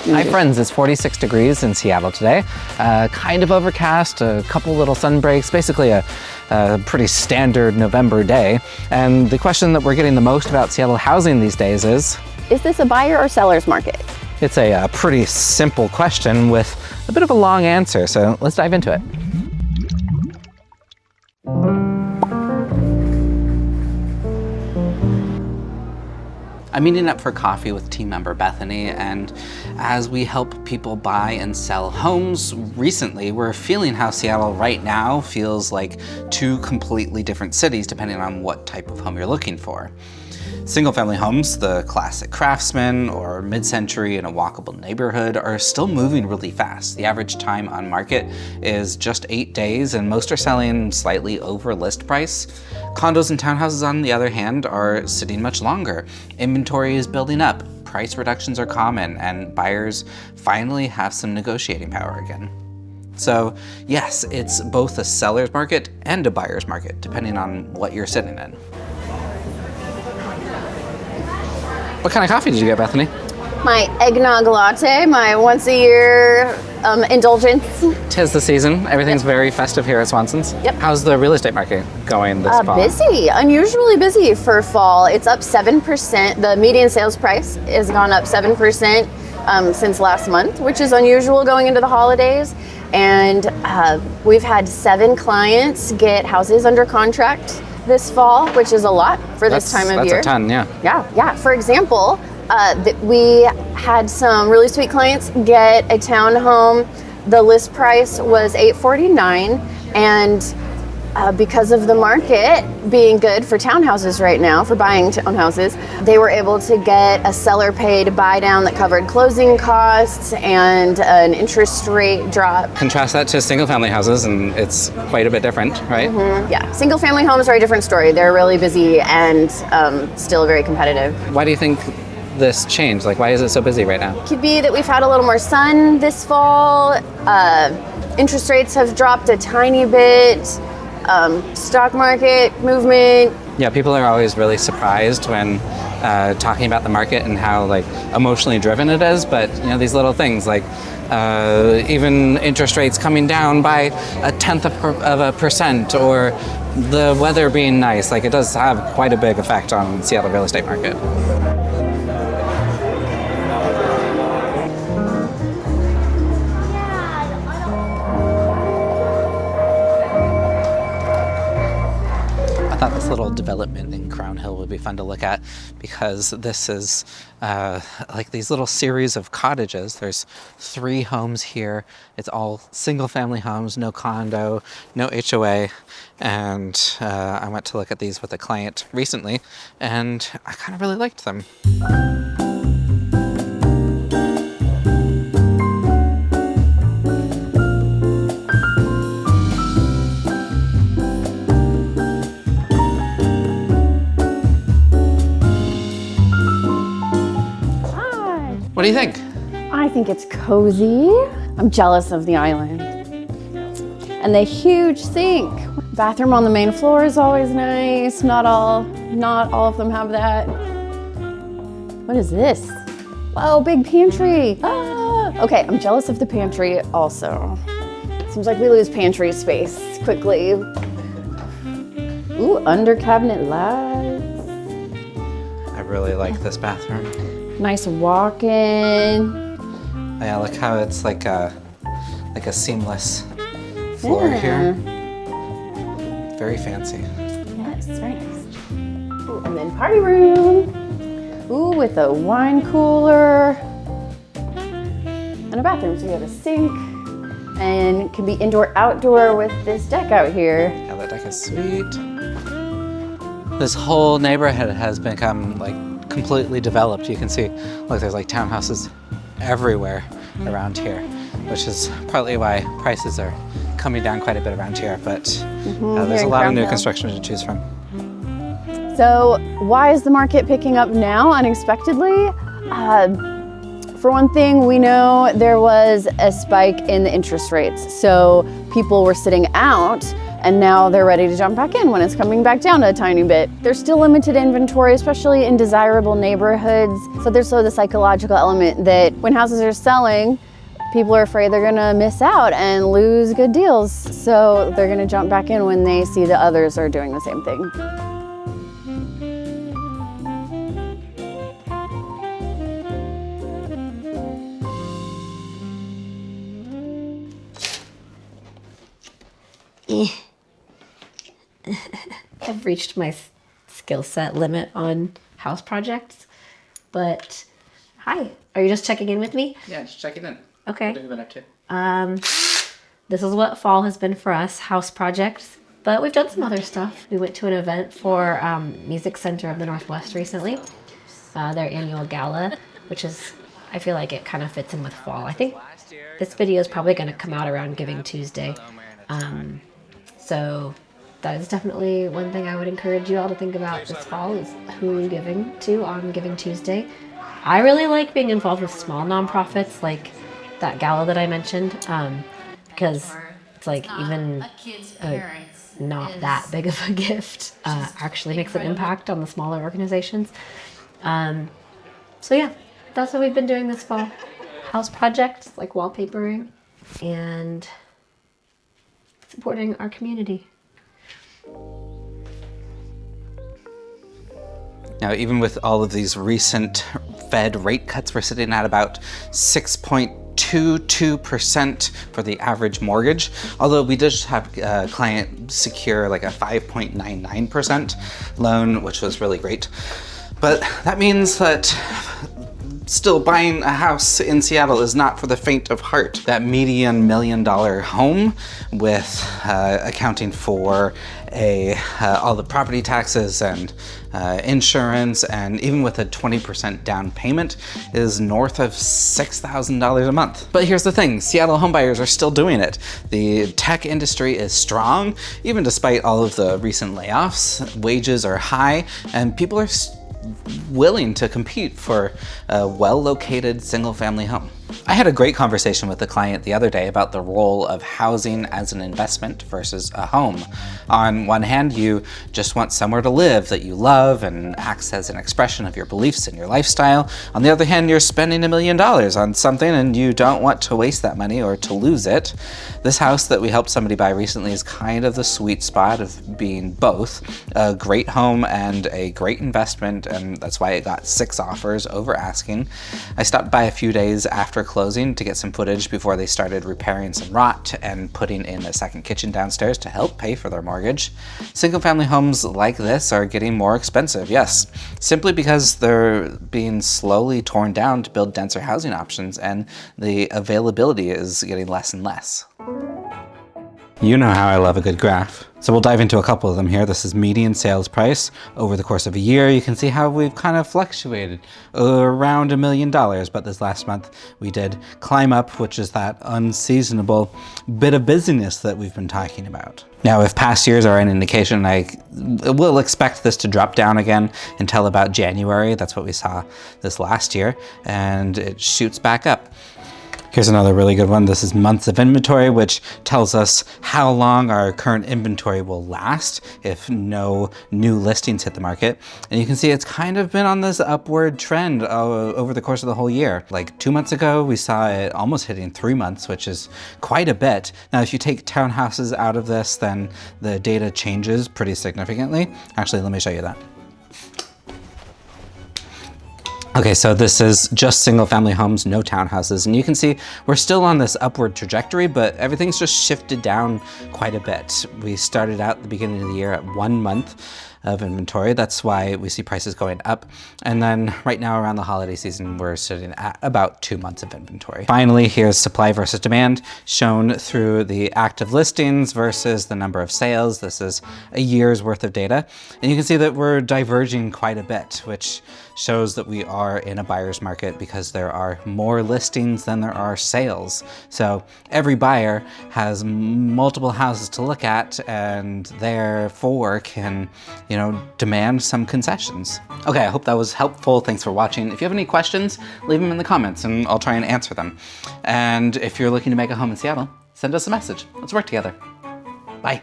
Hi friends, it's 46 degrees in Seattle today. Kind of overcast, a couple little sun breaks, basically a pretty standard November day. And the question that we're getting the most about Seattle housing these days is this a buyer or seller's market? It's a pretty simple question with a bit of a long answer, so let's dive into it. I'm meeting up for coffee with team member Bethany, and as we help people buy and sell homes recently, we're feeling how Seattle right now feels like two completely different cities depending on what type of home you're looking for. Single-family homes, the classic craftsman or mid-century in a walkable neighborhood, are still moving really fast. The average time on market is just 8 days, and most are selling slightly over list price. Condos and townhouses, on the other hand, are sitting much longer. Inventory is building up, price reductions are common, and buyers finally have some negotiating power again. So yes, it's both a seller's market and a buyer's market, depending on what you're sitting in. What kind of coffee did you get, Bethany? My eggnog latte, my once-a-year indulgence. 'Tis the season. Everything's very festive here at Swanson's. Yep. How's the real estate market going this fall? Busy, unusually busy for fall. It's up 7%. The median sales price has gone up 7% since last month, which is unusual going into the holidays. And we've had 7 clients get houses under contract this fall, which is a lot for this time of year. That's a ton, yeah. Yeah. For example, we had some really sweet clients get a townhome. The list price was $849, and because of the market being good for townhouses right now, for buying townhouses, they were able to get a seller paid buy down that covered closing costs and an interest rate drop. Contrast that to single family houses and it's quite a bit different, right? Mm-hmm. Yeah, single family homes are a different story. They're really busy and still very competitive. Why do you think this changed? Like, why is it so busy right now? Could be that we've had a little more sun this fall. Interest rates have dropped a tiny bit. Stock market movement. Yeah, people are always really surprised when talking about the market and how like emotionally driven it is. But you know, these little things like even interest rates coming down by 0.1%, or the weather being nice, like it does have quite a big effect on the Seattle real estate market. This little development in Crown Hill would be fun to look at, because this is like these little series of cottages. There's 3 homes here. It's all single family homes, no condo, no HOA. And I went to look at these with a client recently, and I kind of really liked them. What do you think? I think it's cozy. I'm jealous of the island. And the huge sink. Bathroom on the main floor is always nice. Not all of them have that. What is this? Whoa, big pantry. Okay, I'm jealous of the pantry also. Seems like we lose pantry space quickly. Ooh, under cabinet lights. I really like this bathroom. Nice walk-in. Yeah, look how it's like a seamless floor here. Very fancy. Yes, it's very nice. Ooh, and then party room. Ooh, with a wine cooler. And a bathroom, so you have a sink. And it can be indoor-outdoor with this deck out here. Yeah, that deck is sweet. This whole neighborhood has become like completely developed. You can see, look, there's like townhouses everywhere around here, which is partly why prices are coming down quite a bit around here, but there's a lot of new construction to choose from. So why is the market picking up now unexpectedly? For one thing, we know there was a spike in the interest rates, so people were sitting out and now they're ready to jump back in when it's coming back down a tiny bit. There's still limited inventory, especially in desirable neighborhoods. So there's the psychological element that when houses are selling, people are afraid they're gonna miss out and lose good deals. So they're gonna jump back in when they see that others are doing the same thing. I've reached my skill set limit on house projects, but hi, are you just checking in with me? Yeah, just checking in. Okay. What have you been up to? This is what fall has been for us, house projects, but we've done some other stuff. We went to an event for Music Center of the Northwest recently, their annual gala, which is, I feel like it kind of fits in with fall. I think this video is probably going to come out around Giving Tuesday. So that is definitely one thing I would encourage you all to think about this fall is who are you giving to on Giving Tuesday. I really like being involved with small nonprofits like that gala that I mentioned, because it's like even not that big of a gift actually makes an impact on the smaller organizations. So yeah, that's what we've been doing this fall. House projects like wallpapering and supporting our community. Now, even with all of these recent Fed rate cuts, we're sitting at about 6.22% for the average mortgage. Although we did have a client secure like a 5.99% loan, which was really great. But that means that still buying a house in Seattle is not for the faint of heart. That median $1 million home with accounting for all the property taxes and insurance, and even with a 20% down payment is north of $6,000 a month. But here's the thing, Seattle homebuyers are still doing it. The tech industry is strong, even despite all of the recent layoffs. Wages are high and people are willing to compete for a well-located single-family home. I had a great conversation with a client the other day about the role of housing as an investment versus a home. On one hand, you just want somewhere to live that you love and acts as an expression of your beliefs and your lifestyle. On the other hand, you're spending $1 million on something and you don't want to waste that money or to lose it. This house that we helped somebody buy recently is kind of the sweet spot of being both a great home and a great investment, and that's why it got 6 offers over asking. I stopped by a few days after closing to get some footage before they started repairing some rot and putting in a second kitchen downstairs to help pay for their mortgage. Single-family homes like this are getting more expensive, yes, simply because they're being slowly torn down to build denser housing options, and the availability is getting less and less. You know how I love a good graph. So we'll dive into a couple of them here. This is median sales price over the course of a year. You can see how we've kind of fluctuated around $1 million, but this last month we did climb up, which is that unseasonable bit of busyness that we've been talking about. Now, if past years are an indication, I will expect this to drop down again until about January. That's what we saw this last year, and it shoots back up. Here's another really good one. This is months of inventory, which tells us how long our current inventory will last if no new listings hit the market. And you can see it's kind of been on this upward trend over the course of the whole year. Like 2 months ago, we saw it almost hitting 3 months, which is quite a bit. Now, if you take townhouses out of this, then the data changes pretty significantly. Actually, let me show you that. Okay, so this is just single family homes, no townhouses. And you can see we're still on this upward trajectory, but everything's just shifted down quite a bit. We started out at the beginning of the year at 1 month of inventory. That's why we see prices going up. And then right now around the holiday season, we're sitting at about 2 months of inventory. Finally, here's supply versus demand shown through the active listings versus the number of sales. This is a year's worth of data. And you can see that we're diverging quite a bit, which shows that we are in a buyer's market because there are more listings than there are sales. So every buyer has multiple houses to look at and therefore can, demand some concessions. Okay, I hope that was helpful. Thanks for watching. If you have any questions, leave them in the comments and I'll try and answer them. And if you're looking to make a home in Seattle, send us a message. Let's work together. Bye.